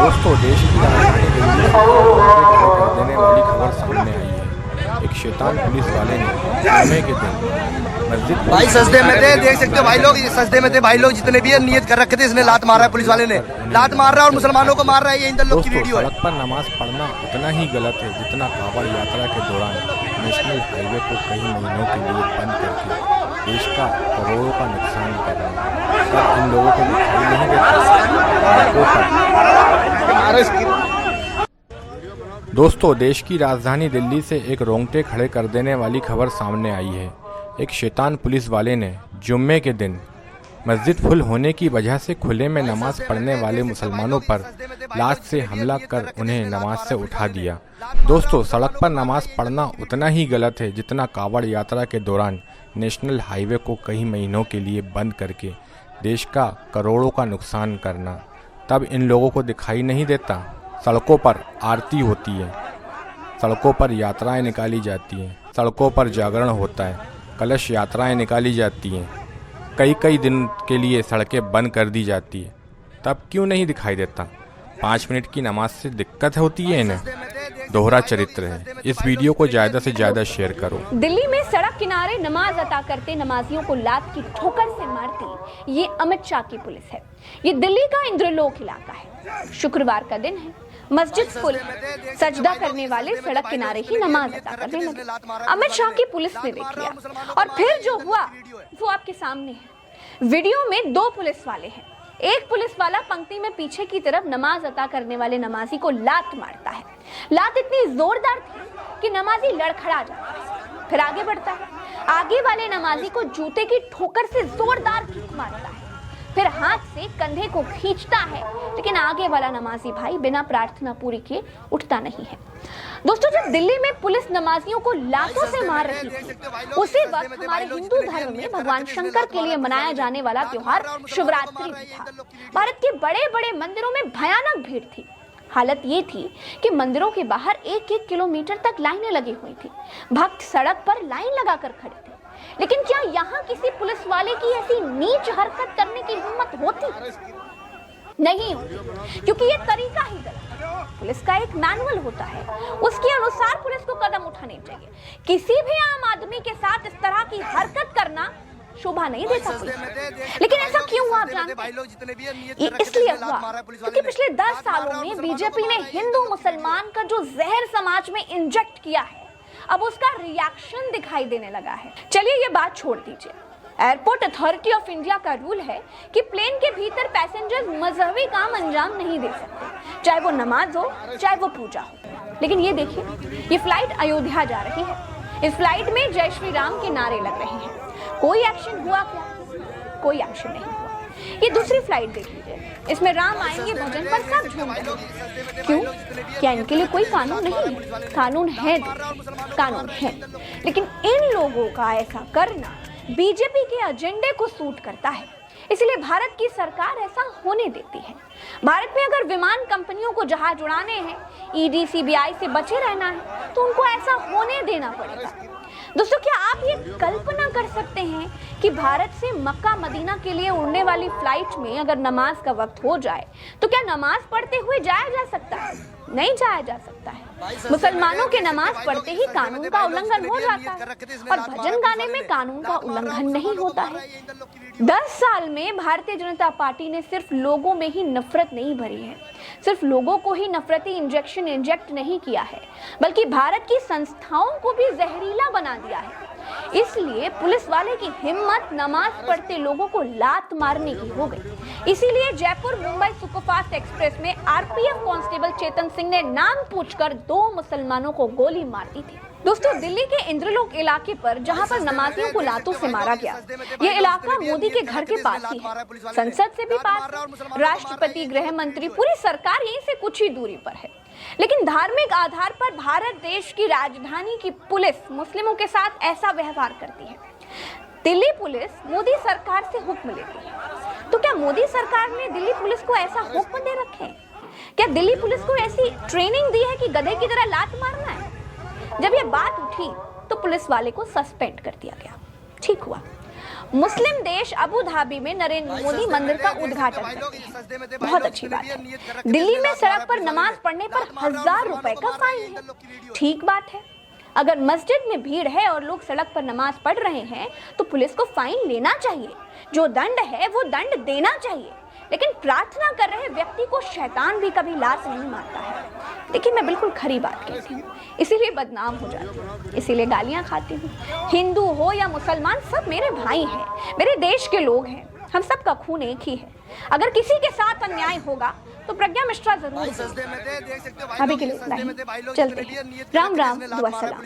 दोस्तों, देश की राजधानी दिल्ली से रोंगटे खड़े कर देने वाली खबर सामने आई है। एक शैतान पुलिस वाले ने जुम्मे के दिन मस्जिद भाई सजदे में थे, देख सकते हो भाई लोग, ये सजदे में थे भाई लोग जितने भी है, नियत कर रखे थे। इसने लात मारा है, पुलिस वाले ने लात मार रहा है और मुसलमानों को मार रहा है। ये इन लोग की वीडियो है। सड़क पर नमाज पढ़ना उतना ही गलत है जितना कांवड़ यात्रा के दौरान नेशनल हाईवे को कई महीनों के लिए बंद करके देश का करोड़ों का नुकसान करना। तब इन लोगों को दिखाई नहीं देता। दोस्तों, देश की राजधानी दिल्ली से एक रोंगटे खड़े कर देने वाली खबर सामने आई है। एक शैतान पुलिस वाले ने जुम्मे के दिन मस्जिद फुल होने की वजह से खुले में नमाज पढ़ने वाले मुसलमानों पर लात से हमला कर उन्हें नमाज से उठा दिया। दोस्तों, सड़क पर नमाज पढ़ना उतना ही गलत है जितना कांवड़ यात्रा के दौरान नेशनल हाईवे को कई महीनों के लिए बंद करके देश का करोड़ों का नुकसान करना। तब इन लोगों को दिखाई नहीं देता। सड़कों पर आरती होती है, सड़कों पर यात्राएं निकाली जाती हैं, सड़कों पर जागरण होता है, कलश यात्राएं निकाली जाती हैं, कई दिन के लिए सड़कें बंद कर दी जाती है। तब क्यों नहीं दिखाई देता? 5 मिनट की नमाज से दिक्कत होती है इन्हें? दोहरा चरित्र है। इस वीडियो को ज़्यादा से ज़्यादा शेयर करो। दिल्ली में सड़क किनारे नमाज अता करते नमाजियों को लात की ठोकर से मारती ये अमित शाह की पुलिस है। ये दिल्ली का इंद्रलोक इलाका है। शुक्रवार का दिन है, मस्जिद फुल, सजदा करने वाले सड़क किनारे ही नमाज अता करने लगे। अमित शाह की पुलिस ने देख लिया और फिर जो हुआ वो आपके सामने है। वीडियो में 2 पुलिस वाले हैं। एक पुलिस वाला पंक्ति में पीछे की तरफ नमाज अता करने वाले नमाजी को लात मारता है। लात इतनी जोरदार थी कि नमाजी लड़खड़ा जाता है, फिर आगे बढ़ता है। आगे वाले नमाजी को जूते की ठोकर से जोरदार किक मारता है, फिर हाथ से कंधे को खींचता है, लेकिन आगे वाला नमाजी भाई बिना प्रार्थना पूरी किए उठता नहीं है। दोस्तों, जब दिल्ली में पुलिस नमाजियों को लातों से मार रही थी, उसी वक्त हमारे हिंदू धर्म में भगवान शंकर के लिए मनाया जाने वाला त्योहार शिवरात्रि भी था। भारत के बड़े बड़े मंदिरों में भयानक भीड़ थी। हालत ये थी कि मंदिरों के बाहर 1-1 किलोमीटर तक लाइनें लगी हुई थी। भक्त सड़क पर लाइन लगाकर खड़े थे। लेकिन क्या यहाँ किसी पुलिस वाले की ऐसी नीच हरकत करने की हिम्मत होती? नहीं होती, क्योंकि ये तरीका ही गलत है। पुलिस का एक मैनुअल होता है, उसके अनुसार पुलिस को कदम उठाने चाहिए। किसी भी आम आदमी के साथ इस तरह की हरकत करना शोभा नहीं देता पुलिस। लेकिन ऐसा क्यों हुआ आप जानते हैं? ये इसलिए हुआ क्योंकि पिछले 10 सालों में बीजेपी ने हिंदू मुसलमान का जो जहर समाज में इंजेक्ट किया है, अब उसका रिएक्शन दिखाई देने लगा है। चलिए ये बात छोड़ दीजिए। एयरपोर्ट अथॉरिटी ऑफ इंडिया का रूल है कि प्लेन के भीतर पैसेंजर्स मजहबी काम अंजाम नहीं दे सकते, चाहे वो नमाज हो चाहे वो पूजा हो। लेकिन ये देखिए, ये फ्लाइट अयोध्या जा रही है। इस फ्लाइट में जय श्री राम के नारे लग रहे हैं। कोई एक्शन हुआ क्या? कोई एक्शन नहीं हुआ। ये दूसरी फ्लाइट देख लीजिए, इसमें राम आएंगे भजन पर सब झूम रहे हैं। क्यों? क्या इनके लिए कोई कानून नहीं है? कानून है, कानून है, लेकिन इन लोगों का ऐसा करना बीजेपी के एजेंडे को सूट करता है। इसलिए भारत की सरकार ऐसा होने देती है। भारत में अगर विमान कंपनियों को जहाज उड़ाने हैं, ईडी सीबीआई से बचे रहना है, तो उनको ऐसा होने देना पड़ेगा। दोस्तों, क्या आप ये कल्पना कर सकते हैं कि भारत से मक्का मदीना के लिए उड़ने वाली फ्लाइट में अगर नमाज का वक्त हो जाए तो क्या नमाज पढ़ते हुए जाया जा सकता है? नहीं जाया जा सकता है। मुसलमानों के नमाज पढ़ते ही कानून का उल्लंघन हो जाता है और भजन गाने में कानून का उल्लंघन नहीं होता है। 10 साल में भारतीय जनता पार्टी ने सिर्फ लोगों में ही नफरत नहीं भरी है, सिर्फ लोगों को ही नफरती इंजेक्शन इंजेक्ट नहीं किया है, बल्कि भारत की संस्थाओं को भी जहरीला बना दिया है। इसलिए पुलिस वाले की हिम्मत नमाज पढ़ते लोगों को लात मारने की हो गई। इसीलिए जयपुर मुंबई सुपरफास्ट एक्सप्रेस में आरपीएफ कांस्टेबल चेतन सिंह ने नाम पूछकर 2 मुसलमानों को गोली मार दी थी। दोस्तों, दिल्ली के इंद्रलोक इलाके पर जहां पर नमाजियों को लातों से मारा गया, ये इलाका मोदी के घर के पास ही है, संसद से भी पास है, राष्ट्रपति, गृह मंत्री, पूरी सरकार यहीं से कुछ ही दूरी पर है। लेकिन धार्मिक आधार पर भारत देश की राजधानी की पुलिस मुस्लिमों के साथ ऐसा व्यवहार करती है। दिल्ली पुलिस मोदी सरकार से हुक्म लेती है, तो क्या मोदी सरकार ने दिल्ली पुलिस को ऐसा हुक्म दे रखे हैं? क्या दिल्ली पुलिस को ऐसी ट्रेनिंग दी है कि गधे की तरह लात मारना है? जब ये बात उठी तो पुलिस वाले को सस्पेंड कर दिया गया। ठीक हुआ। मुस्लिम देश अबू धाबी में नरेंद्र मोदी मंदिर का उद्घाटन करते हैं। बहुत अच्छी बात है। दिल्ली में सड़क पर नमाज पढ़ने पर 1000 रुपए का फाइन है। ठीक बात है। अगर मस्जिद में भीड़ है और लोग सड़क पर नमाज पढ़ रहे हैं तो पुलिस को फाइन लेना चाहिए। जो दंड है वो दंड देना चाहिए। लेकिन प्रार्थना कर रहे व्यक्ति को शैतान भी कभी लात नहीं मारता है। देखिए, मैं बिल्कुल खरी बात कहती हूँ, इसीलिए बदनाम हो जाती हूँ, इसीलिए गालियाँ खाती हूँ। हिंदू हो या मुसलमान, सब मेरे भाई हैं, मेरे देश के लोग हैं। हम सबका खून एक ही है। अगर किसी के साथ अन्याय होगा तो प्रज्ञा मिश्रा जरूर। अभी के लिए चलते हैं। राम राम, दुआ सलाम।